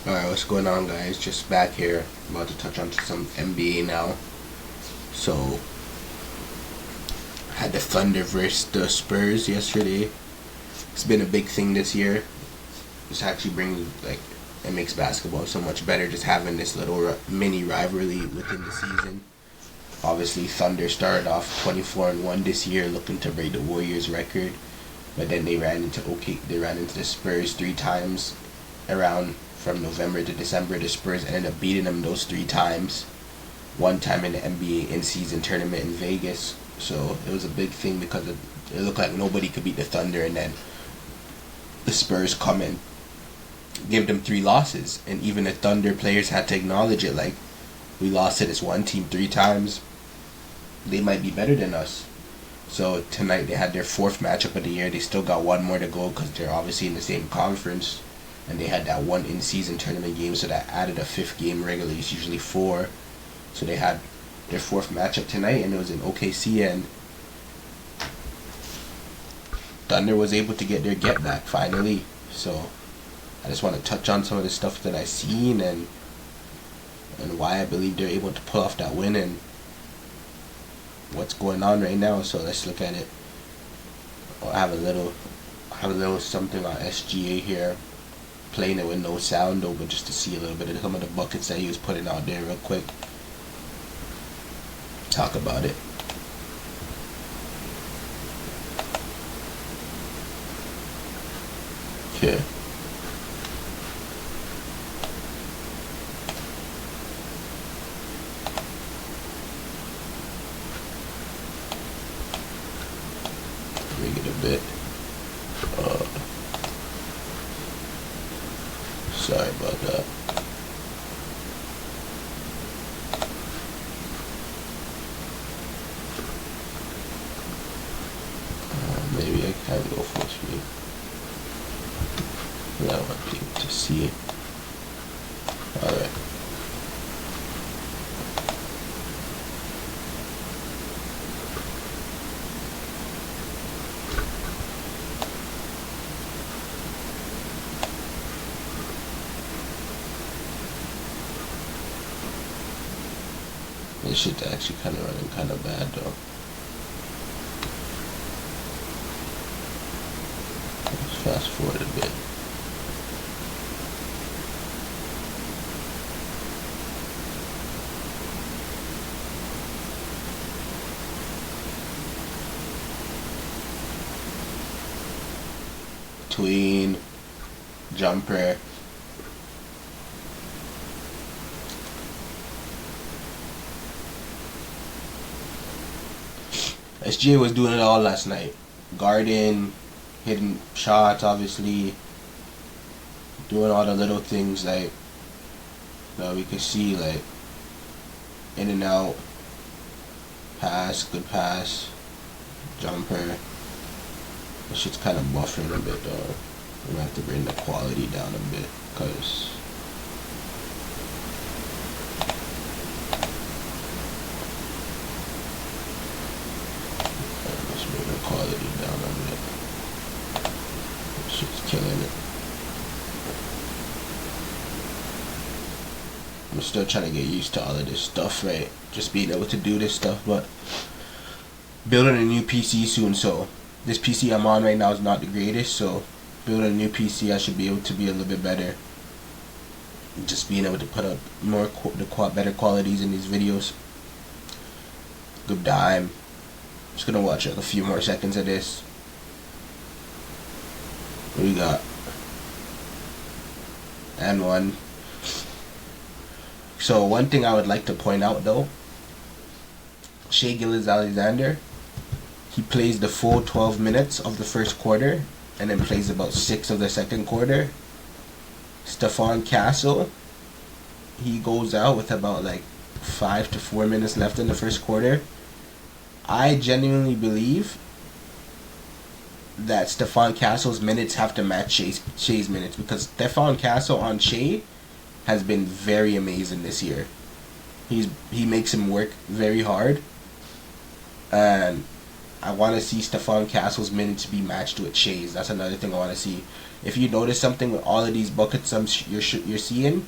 Alright, what's going on, guys? Just back here, about to touch on some NBA now. So, had the Thunder versus the Spurs yesterday. It's been a big thing this year. This actually brings, it makes basketball so much better just having this little mini rivalry within the season. Obviously, Thunder started off 24-1 this year, looking to break the Warriors record. But then they ran into the Spurs three times around from November to December. The Spurs ended up beating them those three times. One time in the NBA in-season tournament in Vegas. So it was a big thing because it looked like nobody could beat the Thunder, and then the Spurs come and give them three losses. And even the Thunder players had to acknowledge it, like, we lost to this one team three times. They might be better than us. So tonight they had their fourth matchup of the year. They still got one more to go because they're obviously in the same conference. And they had that one in-season tournament game, so that added a fifth game regularly. It's usually four. So they had their fourth matchup tonight, and it was in OKC, and Thunder was able to get their get back finally. So I just want to touch on some of the stuff that I've seen and why I believe they're able to pull off that win and what's going on right now. So let's look at it. I have a little something on SGA here, playing it with no sound though, but just to see a little bit of some of the buckets that he was putting out there real quick. Talk about it. Okay. Bring it a bit. Sorry about that. Maybe I can go full screen. I want people to see it. Alright. This shit's actually kind of running kind of bad though. Let's fast forward a bit. Tween, jumper. SGA was doing it all last night. Guarding, hitting shots, obviously. Doing all the little things like that we could see, like in and out, pass, good pass, jumper. This shit's kind of buffering a bit though. We're gonna have to bring the quality down a bit because let's bring the quality down a bit. This shit's killing it. I'm still trying to get used to all of this stuff, right? Just being able to do this stuff, but building a new PC soon, so this PC I'm on right now is not the greatest, so building a new PC I should be able to be a little bit better. Just being able to put up more better qualities in these videos. Good dime. Just gonna watch like a few more seconds of this. What we got? And one. So one thing I would like to point out though, Shai Gilgeous-Alexander, he plays the full 12 minutes of the first quarter and then plays about 6 of the second quarter. Stephon Castle, he goes out with about like 5 to 4 minutes left in the first quarter. I genuinely believe that Stephon Castle's minutes have to match Shai's minutes, because Stephon Castle on Shai has been very amazing this year. He makes him work very hard, and I want to see Stephon Castle's minutes be matched with Shai's. That's another thing I want to see. if you notice something with all of these buckets you're seeing,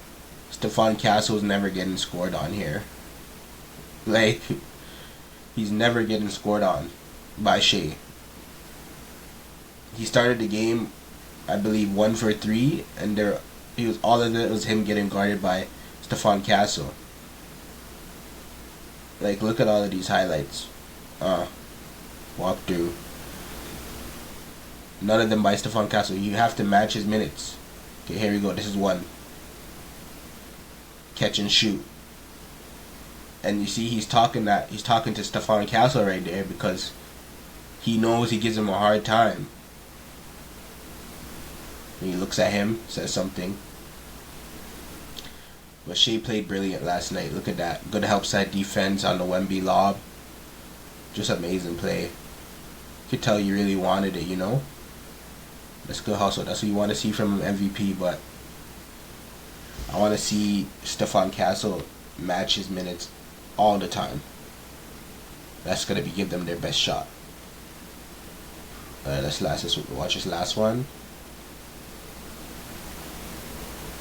Stephon Castle's never getting scored on here. Like, he's never getting scored on by Shea. He started the game, I believe, 1 for 3, and all of it was him getting guarded by Stephon Castle. Like, look at all of these highlights. Walk through. None of them by Stephon Castle. You have to match his minutes. Okay, here we go. This is one. Catch and shoot. And you see he's talking to Stephon Castle right there because he knows he gives him a hard time. And he looks at him, says something. But Shea played brilliant last night. Look at that. Good help side defense on the Wemby lob. Just amazing play. You could tell you really wanted it, you know? That's good hustle. That's what you want to see from MVP, but I want to see Stephon Castle match his minutes all the time. That's going to give them their best shot. Alright, let's watch this last one.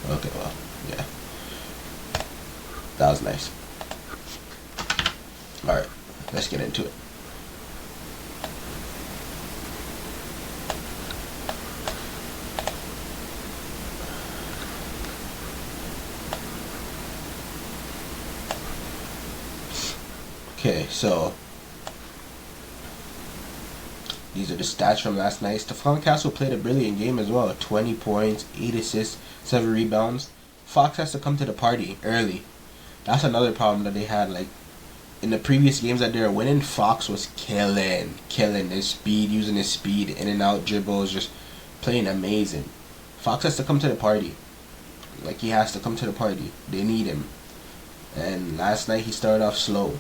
Okay, well, yeah. That was nice. Alright, let's get into it. Okay, so these are the stats from last night. Stephon Castle played a brilliant game as well. 20 points, 8 assists, 7 rebounds. Fox has to come to the party early. That's another problem that they had. Like, in the previous games that they were winning, Fox was killing his speed, using his speed, in and out dribbles, just playing amazing. Fox has to come to the party. Like, he has to come to the party. They need him. And last night he started off slow.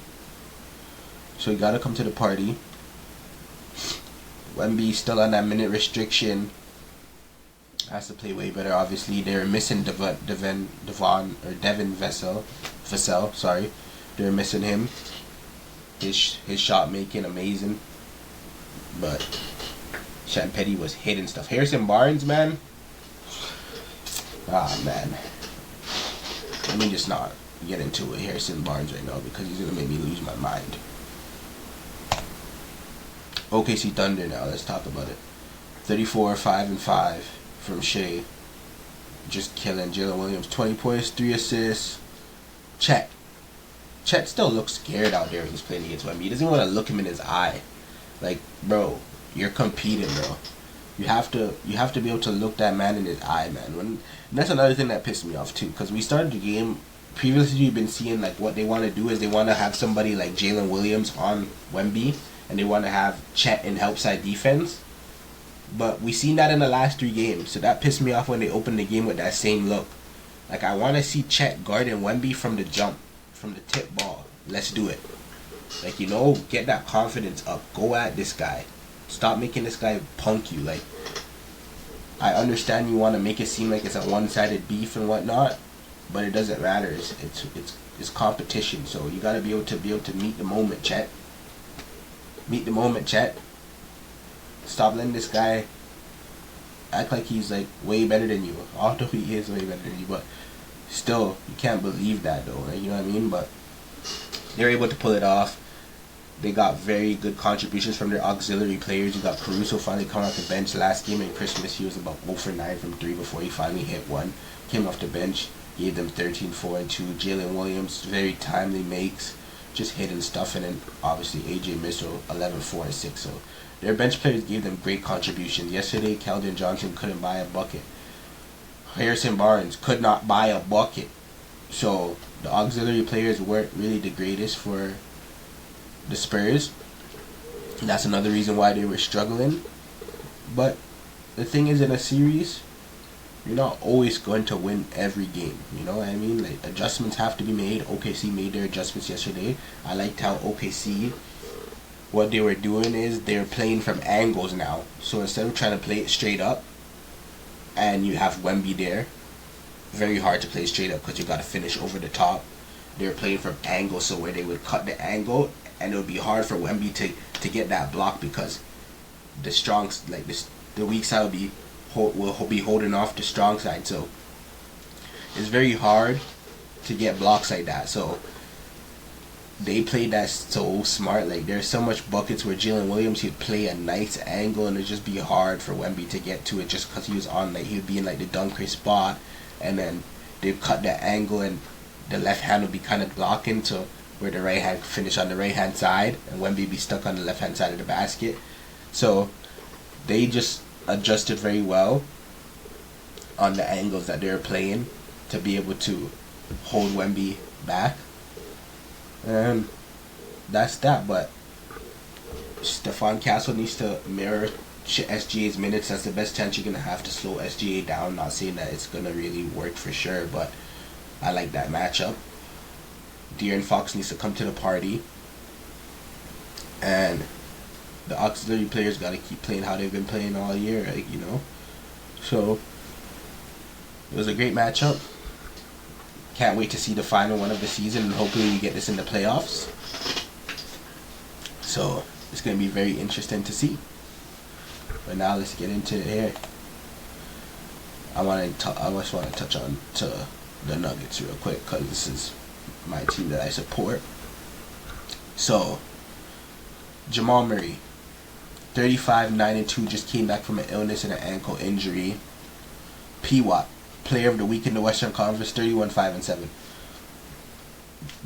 So he gotta come to the party. Wemby still on that minute restriction. Has to play way better. Obviously, they're missing Devin Vassell. Sorry, they're missing him. His shot making amazing, but Champetty was hitting stuff. Harrison Barnes, man. Man. Let me just not get into it. Harrison Barnes right now because he's gonna make me lose my mind. OKC Thunder now. Let's talk about it. 34, 5 and 5 from Shea. Just killing. Jalen Williams, 20 points, 3 assists. Chet still looks scared out there when he's playing against Wemby. He doesn't want to look him in his eye. Like, bro, you're competing, bro. You have to be able to look that man in his eye, man. And that's another thing that pissed me off too, because we started the game. Previously, you've been seeing like what they want to do is they want to have somebody like Jalen Williams on Wemby, and they want to have Chet in help side defense. But we seen that in the last 3 games, so that pissed me off when they opened the game with that same look. Like, I want to see Chet guarding Wemby from the jump, from the tip ball. Let's do it. Like, you know, get that confidence up. Go at this guy. Stop making this guy punk you. Like, I understand you want to make it seem like it's a one-sided beef and whatnot, but it doesn't matter. It's competition. So you gotta be able to meet the moment, Chet. Meet the moment, Chet. Stop letting this guy act like he's like way better than you. Although he is way better than you, but still, you can't believe that though. Right? You know what I mean? But they're able to pull it off. They got very good contributions from their auxiliary players. You got Caruso finally coming off the bench. Last game in Christmas, he was about 0 for 9 from 3 before he finally hit one. Came off the bench, gave them 13, 4, and 2. Jalen Williams, very timely makes, just hitting stuff. And then obviously AJ Mitchell, 11, 4, and 6. So their bench players gave them great contributions. Yesterday, Keldon Johnson couldn't buy a bucket. Harrison Barnes could not buy a bucket. So the auxiliary players weren't really the greatest for the Spurs. That's another reason why they were struggling. But the thing is, in a series, you're not always going to win every game. You know what I mean? Like, adjustments have to be made. OKC made their adjustments yesterday. I liked how OKC, what they were doing is they're playing from angles now. So instead of trying to play it straight up, and you have Wemby there, very hard to play straight up because you got to finish over the top. They're playing from angles, so where they would cut the angle, and it would be hard for Wemby to get that block because the strong, like this, the weak side would be will be holding off the strong side. So it's very hard to get blocks like that. So they played that so smart. Like, there's so much buckets where Jalen Williams, he'd play a nice angle and it'd just be hard for Wemby to get to it just because he was on, like, he would be in like the dunker spot, and then they'd cut that angle and the left hand would be kind of blocking to where the right hand finish on the right hand side and Wemby be stuck on the left hand side of the basket. So they just adjusted very well on the angles that they were playing to be able to hold Wemby back. And that's that. But Stephon Castle needs to mirror SGA's minutes. That's the best chance you're going to have to slow SGA down. Not saying that it's going to really work for sure, but I like that matchup. De'Aaron Fox needs to come to the party. And the auxiliary players got to keep playing how they've been playing all year, like, you know. So it was a great matchup. Can't wait to see the final one of the season, and hopefully we get this in the playoffs. So it's going to be very interesting to see. But now let's get into it here. I just want to touch on to the Nuggets real quick because this is my team that I support. So Jamal Murray, 35-9-2, just came back from an illness and an ankle injury. P-Watt, player of the week in the Western Conference, 31-5-7.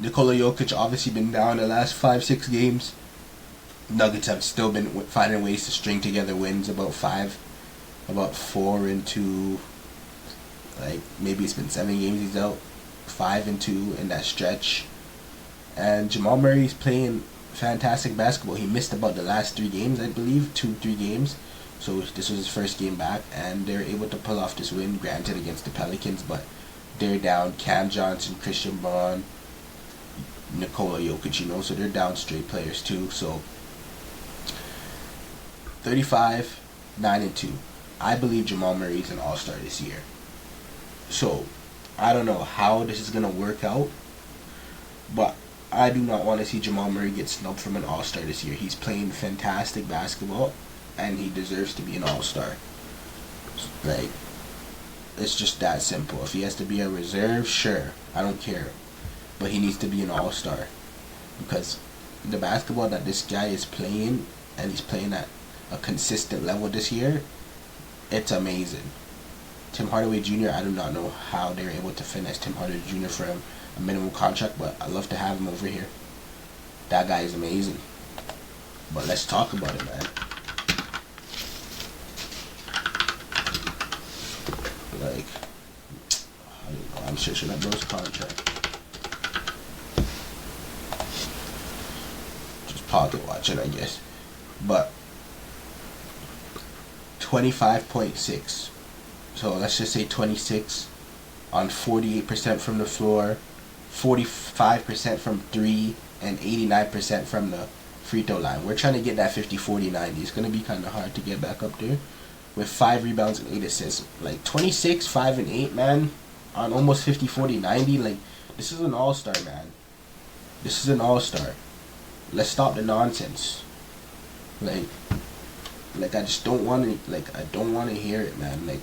Nikola Jokic obviously been down the last 5-6 games. Nuggets have still been finding ways to string together wins, about 4 into, like, maybe it's been 7 games he's out, 5-2 in that stretch. And Jamal Murray's playing fantastic basketball. He missed about the last 3 games, I believe, 2-3 games. So this was his first game back, and they're able to pull off this win, granted against the Pelicans, but they're down Cam Johnson, Christian Braun, Nikola Jokic, you know, so they're down straight players too. So 35-9-2. I believe Jamal Murray is an all-star this year. So I don't know how this is gonna work out, but I do not want to see Jamal Murray get snubbed from an all-star this year. He's playing fantastic basketball, and he deserves to be an all-star. Like, it's just that simple. If he has to be a reserve, sure, I don't care. But he needs to be an all-star. Because the basketball that this guy is playing, and he's playing at a consistent level this year, it's amazing. Tim Hardaway Jr., I do not know how they're able to finesse Tim Hardaway Jr. for a minimum contract, but I'd love to have him over here. That guy is amazing. But let's talk about it, man. Like, I don't know, I'm searching up bro's contract. Just pocket watching, I guess. But 25.6. So let's just say 26 on 48% from the floor, 45% from 3, and 89% from the free throw line. We're trying to get that 50-40-90. It's going to be kind of hard to get back up there. With 5 rebounds and 8 assists. Like 26, 5, and 8, man, on almost 50-40-90. Like, this is an all-star, man. This is an all-star. Let's stop the nonsense. Like I just don't want to, I don't want to hear it, man. Like,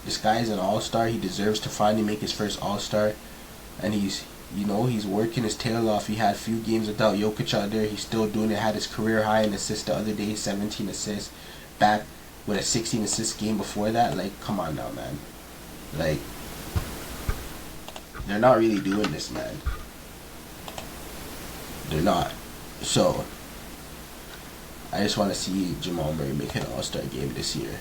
this guy is an all-star. He deserves to finally make his first all-star. And he's working his tail off. He had a few games without Jokic out there. He's still doing it. Had his career high in assists the other day, 17 assists. Back with a 16 assist game before that. Like, come on now, man. Like, they're not really doing this, man. They're not. So I just want to see Jamal Murray make an all-star game this year.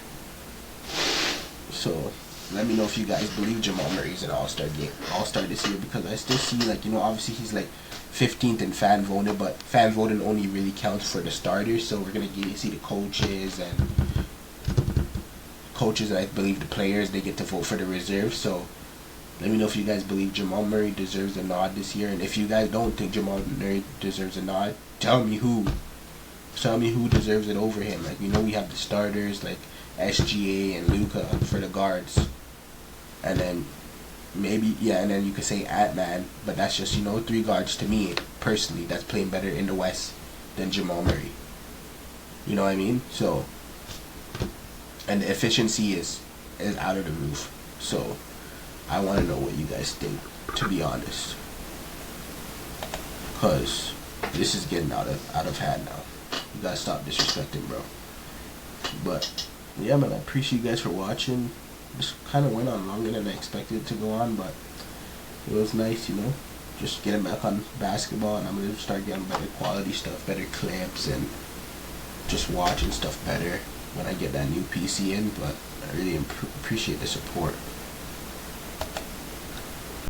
So let me know if you guys believe Jamal Murray's an all-star this year, because I still see, obviously he's 15th in fan voting, but fan voting only really counts for the starters. So we're gonna see the coaches and I believe the players, they get to vote for the reserves. So let me know if you guys believe Jamal Murray deserves a nod this year, and if you guys don't think Jamal Murray deserves a nod, tell me who. Tell me who deserves it over him. We have the starters like SGA and Luka for the guards, and then and then you could say Ant-Man, but that's just 3 guards to me personally that's playing better in the West than Jamal Murray. You know what I mean? So and the efficiency is out of the roof. So I want to know what you guys think, to be honest, cause this is getting out of hand now. You gotta stop disrespecting, bro. But yeah, man, I appreciate you guys for watching. This kind of went on longer than I expected it to go on, but it was nice, you know, just getting back on basketball, and I'm gonna start getting better quality stuff, better clips, and just watching stuff better when I get that new PC in. But I really appreciate the support.